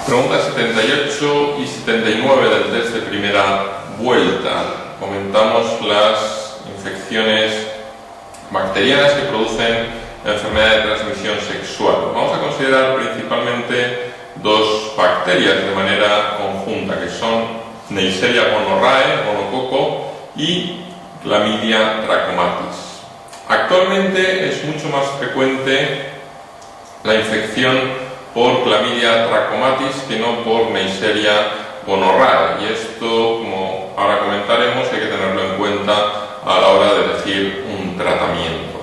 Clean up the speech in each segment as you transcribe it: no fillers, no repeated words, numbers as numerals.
Preguntas 78 y 79 del test de primera vuelta. Comentamos las infecciones bacterianas que producen la enfermedad de transmisión sexual. Vamos a considerar principalmente dos bacterias de manera conjunta, que son Neisseria gonorrhoeae, gonococo, y Chlamydia trachomatis. Actualmente es mucho más frecuente la infección por Chlamydia trachomatis que no por Neisseria gonorrhoeae, y esto, como ahora comentaremos, hay que tenerlo en cuenta a la hora de elegir un tratamiento.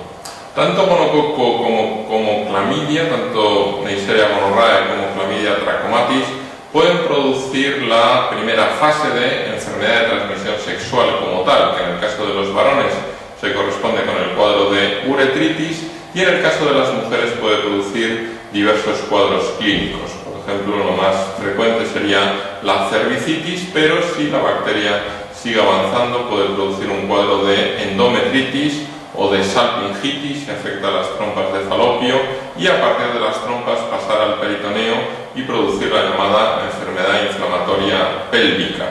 Tanto gonococo como Chlamydia, tanto Neisseria gonorrhoeae como Chlamydia trachomatis, pueden producir la primera fase de enfermedad de transmisión sexual como tal, que en el caso de los varones se corresponde con el cuadro de uretritis, y en el caso de las mujeres puede producir diversos cuadros clínicos. Por ejemplo, lo más frecuente sería la cervicitis, pero si la bacteria sigue avanzando puede producir un cuadro de endometritis o de salpingitis, que afecta a las trompas de falopio, y a partir de las trompas pasar al peritoneo y producir la llamada enfermedad inflamatoria pélvica.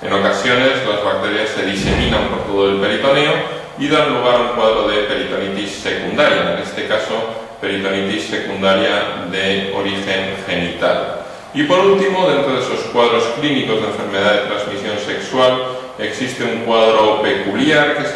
En ocasiones las bacterias se diseminan por todo el peritoneo y dan lugar a un cuadro de peritonitis secundaria, en este caso peritonitis secundaria de origen genital. Y por último, dentro de esos cuadros clínicos de enfermedad de transmisión sexual, existe un cuadro peculiar que es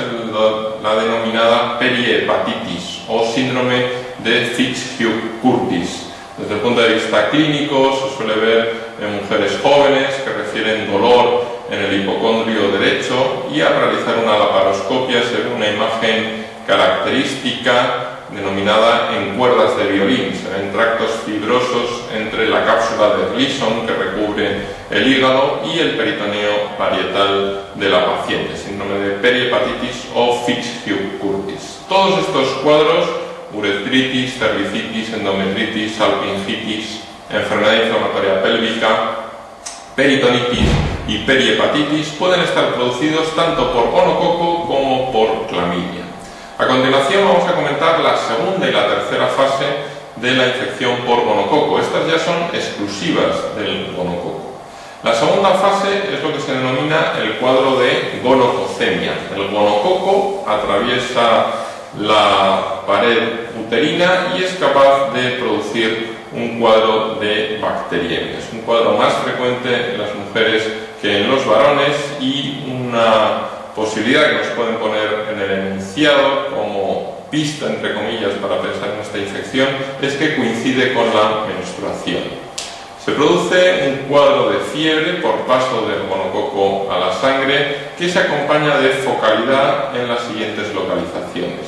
la denominada perihepatitis o síndrome de Fitzhugh-Curtis. Desde el punto de vista clínico se suele ver en mujeres jóvenes que refieren dolor en el hipocondrio derecho, y al realizar una laparoscopia se ve una imagen característica denominada en cuerdas de violín. Se ven tractos fibrosos entre la cápsula de Gleason, que recubre el hígado, y el peritoneo parietal de la paciente, síndrome de perihepatitis o Fitzhugh-Curtis. Todos estos cuadros, uretritis, cervicitis, endometritis, salpingitis, enfermedad inflamatoria pélvica, peritonitis y perihepatitis, pueden estar producidos tanto por gonococo como por Chlamydia. A continuación vamos a comentar la segunda y la tercera fase de la infección por gonococo. Estas ya son exclusivas del gonococo. La segunda fase es lo que se denomina el cuadro de gonococemia. El gonococo atraviesa la pared uterina y es capaz de producir un cuadro de bacteriemia. Es un cuadro más frecuente en las mujeres que en los varones, y una posibilidad que nos pueden poner en el enunciado como pista, entre comillas, para pensar en esta infección, es que coincide con la menstruación. Se produce un cuadro de fiebre por paso del gonococo a la sangre, que se acompaña de focalidad en las siguientes localizaciones.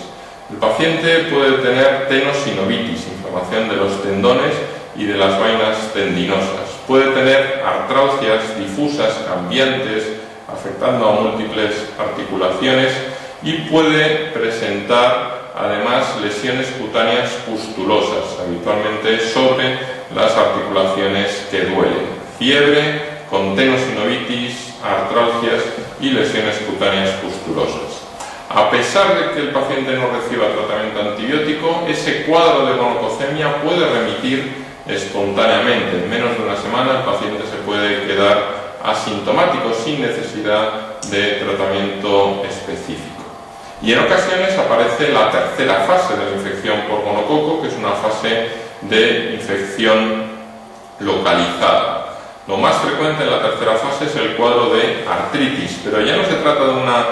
El paciente puede tener tenosinovitis, inflamación de los tendones y de las vainas tendinosas. Puede tener artralgias difusas cambiantes, afectando a múltiples articulaciones, y puede presentar además lesiones cutáneas pustulosas, habitualmente sobre las articulaciones que duelen. Fiebre con tenosinovitis, artralgias y lesiones cutáneas pustulosas. A pesar de que el paciente no reciba tratamiento antibiótico, ese cuadro de gonococemia puede remitir espontáneamente. En menos de una semana el paciente se puede quedar asintomático sin necesidad de tratamiento específico. Y en ocasiones aparece la tercera fase de la infección por gonococo, que es una fase de infección localizada. Lo más frecuente en la tercera fase es el cuadro de artritis, pero ya no se trata de una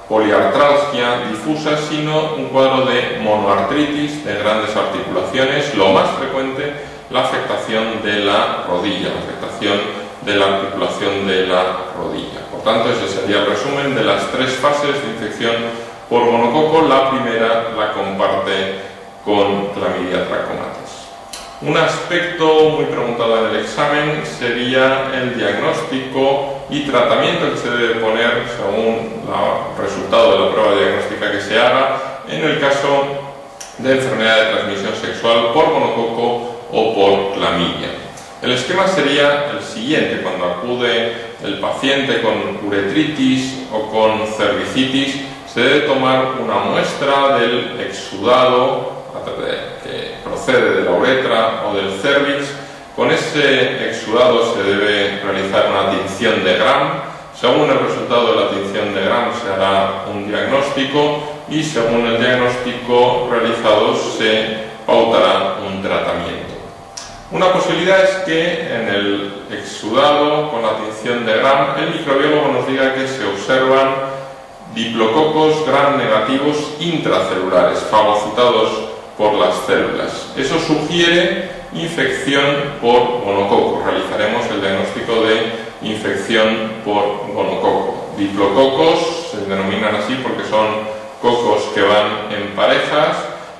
poliartralgia difusa, sino un cuadro de monoartritis de grandes articulaciones. Lo más frecuente, la afectación de la rodilla, la afectación de la articulación de la rodilla. Por tanto, ese sería el resumen de las tres fases de infección por gonococo. La primera la comparte con Chlamydia trachomatis. Un aspecto muy preguntado en el examen sería el diagnóstico y tratamiento que se debe poner según el resultado de la prueba diagnóstica que se haga en el caso de enfermedad de transmisión sexual por gonococo o por Chlamydia. El esquema sería el siguiente: cuando acude el paciente con uretritis o con cervicitis, se debe tomar una muestra del exudado que procede de la uretra o del cervix, Con ese exudado se debe realizar una tinción de Gram. Según el resultado de la tinción de Gram se hará un diagnóstico y según el diagnóstico realizado se pautará un tratamiento. Una posibilidad es que en el exudado con la tinción de Gram el microbiólogo nos diga que se observan diplococos Gram negativos intracelulares, fagocitados por las células. Eso sugiere infección por gonococo. Realizaremos el diagnóstico de infección por gonococo. Diplococos se denominan así porque son cocos que van en parejas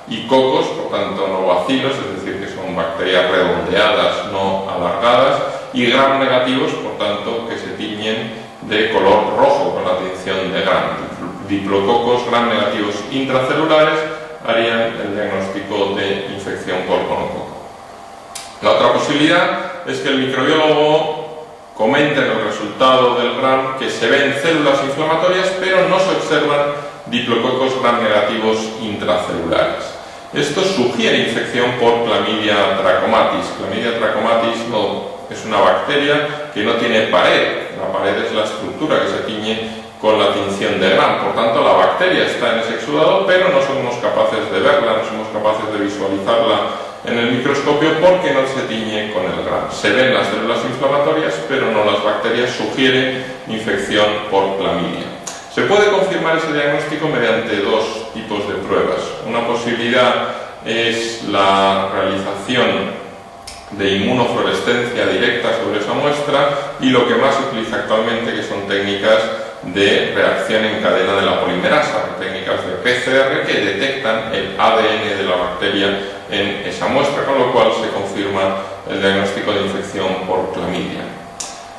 y cocos, por tanto no bacilos, es decir, que son bacterias redondeadas, no alargadas, y Gram negativos, por tanto, que se tiñen de color rojo con la tinción de Gram. Diplococos Gram negativos intracelulares harían el diagnóstico de infección por gonococo. La otra posibilidad es que el microbiólogo comente en el resultado del Gram que se ven células inflamatorias, pero no se observan diplococos Gram negativos intracelulares. Esto sugiere infección por Chlamydia trachomatis. Chlamydia trachomatis es una bacteria que no tiene pared. La pared es la estructura que se tiñe con la tinción de Gram. Por tanto, la bacteria está en ese exudado, pero no somos capaces de verla, no somos capaces de visualizarla en el microscopio porque no se tiñe con el Gram. Se ven las células inflamatorias, pero no las bacterias. Sugiere infección por Chlamydia. Se puede confirmar ese diagnóstico mediante dos tipos de pruebas. Una posibilidad es la realización de inmunofluorescencia directa sobre esa muestra y lo que más se utiliza actualmente, que son técnicas de reacción en cadena de la polimerasa, técnicas de PCR que detectan el ADN de la bacteria en esa muestra, con lo cual se confirma el diagnóstico de infección por Chlamydia.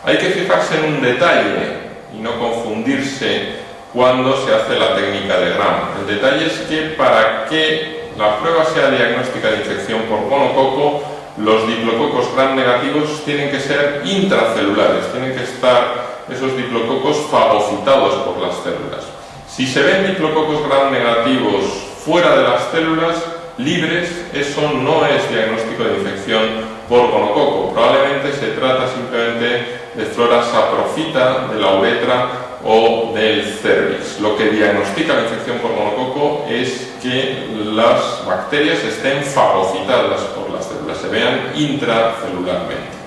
Hay que fijarse en un detalle y no confundirse cuando se hace la técnica de Gram. El detalle es que para que la prueba sea diagnóstica de infección por gonococo, los diplococos Gram negativos tienen que ser intracelulares, tienen que estar esos diplococos fagocitados por las células. Si se ven diplococos Gram negativos fuera de las células, libres, eso no es diagnóstico de infección por gonococo. Probablemente se trata simplemente de flora saprofita de la uretra o del cervix. Lo que diagnostica la infección por gonococo es que las bacterias estén fagocitadas por las células, se vean intracelularmente.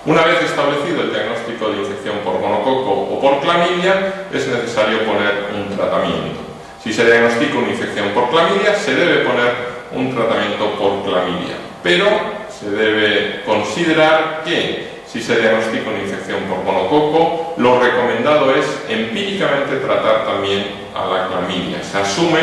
Una vez establecido el diagnóstico de infección por gonococo o por Chlamydia, es necesario poner un tratamiento. Si se diagnostica una infección por Chlamydia, se debe poner un tratamiento por Chlamydia, pero se debe considerar que si se diagnostica una infección por gonococo, lo recomendado es empíricamente tratar también a la Chlamydia. Se asume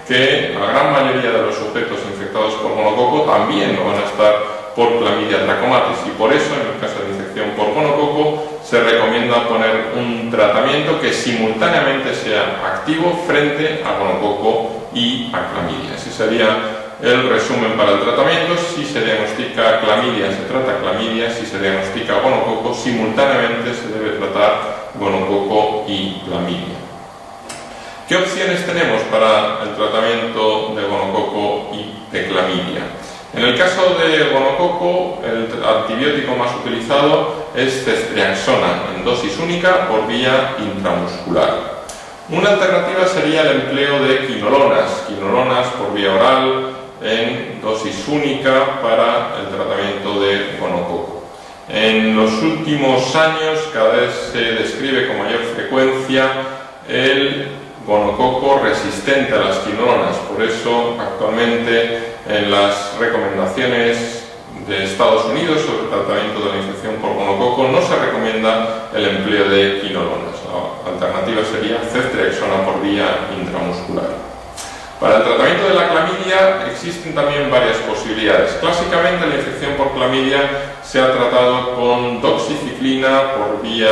que la gran mayoría de los sujetos infectados por gonococo también lo van a estar por Chlamydia trachomatis y por eso en el caso de infección por gonococo se recomienda poner un tratamiento que simultáneamente sea activo frente a gonococo y a Chlamydia. Ese sería el resumen para el tratamiento. Si se diagnostica Chlamydia, se trata Chlamydia. Si se diagnostica gonococo, simultáneamente se debe tratar gonococo y Chlamydia. ¿Qué opciones tenemos para el tratamiento de gonococo y de Chlamydia? En el caso de gonococo, el antibiótico más utilizado es ceftriaxona en dosis única por vía intramuscular. Una alternativa sería el empleo de quinolonas por vía oral en dosis única para el tratamiento de gonococo. En los últimos años cada vez se describe con mayor frecuencia el gonococo resistente a las quinolonas, por eso actualmente en las recomendaciones de Estados Unidos sobre el tratamiento de la infección por gonococo no se recomienda el empleo de quinolonas. La alternativa sería ceftriaxona por vía intramuscular. Para el tratamiento de la Chlamydia existen también varias posibilidades. Clásicamente la infección por Chlamydia se ha tratado con doxiciclina por vía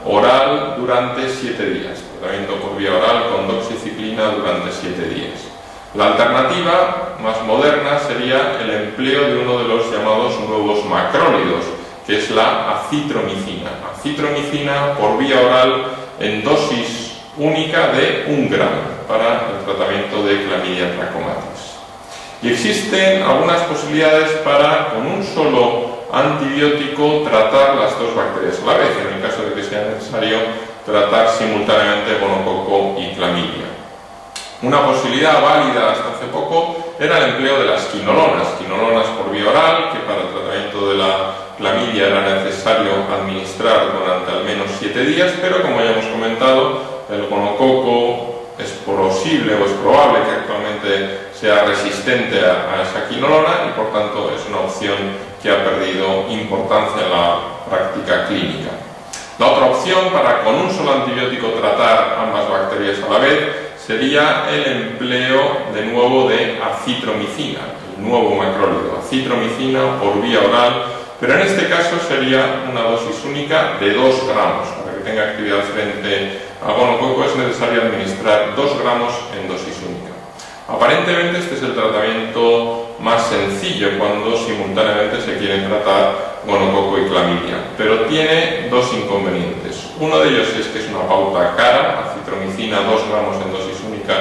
oral durante 7 días. Tratamiento por vía oral con doxiciclina durante 7 días. La alternativa más moderna sería el empleo de uno de los llamados nuevos macrólidos, que es la acitromicina. Acitromicina por vía oral en dosis única de 1 gramo para el tratamiento de Chlamydia trachomatis. Y existen algunas posibilidades para, con un solo antibiótico tratar las dos bacterias a la vez, en el caso de que sea necesario tratar simultáneamente gonococo y clamidia. Una posibilidad válida hasta hace poco era el empleo de las quinolonas por vía oral, que para el tratamiento de la clamidia era necesario administrar durante al menos 7 días, pero como ya hemos comentado, el gonococo es posible o es probable que actualmente sea resistente a esa quinolona y por tanto es una opción que ha perdido importancia en la práctica clínica. La otra opción para con un solo antibiótico tratar ambas bacterias a la vez sería el empleo de nuevo de acitromicina, el nuevo macrólido, acitromicina por vía oral, pero en este caso sería una dosis única de 2 gramos. Para que tenga actividad frente a gonococo es necesario administrar 2 gramos en dosis única. Aparentemente este es el tratamiento más sencillo cuando simultáneamente se quieren tratar gonococo y clamidia, pero tiene 2 inconvenientes. Uno de ellos es que es una pauta cara, acitromicina 2 gramos en dosis única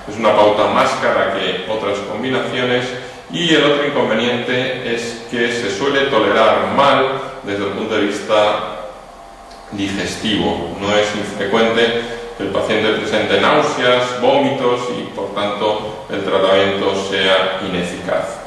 es una pauta más cara que otras combinaciones, y el otro inconveniente es que se suele tolerar mal desde el punto de vista digestivo. No es infrecuente que el paciente presente náuseas, vómitos y por tanto el tratamiento sea ineficaz.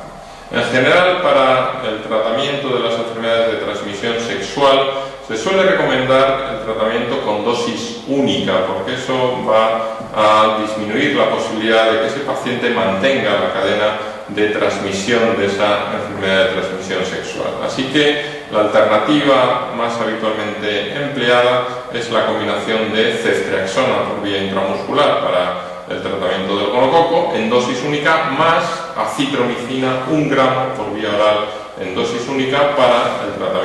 En general, para el tratamiento de las enfermedades de transmisión sexual se suele recomendar el tratamiento con dosis única, porque eso va a disminuir la posibilidad de que ese paciente mantenga la cadena de transmisión de esa enfermedad de transmisión sexual. Así que la alternativa más habitualmente empleada es la combinación de ceftriaxona por vía intramuscular para el tratamiento del gonococo en dosis única, más acitromicina 1 gramo por vía oral en dosis única para el tratamiento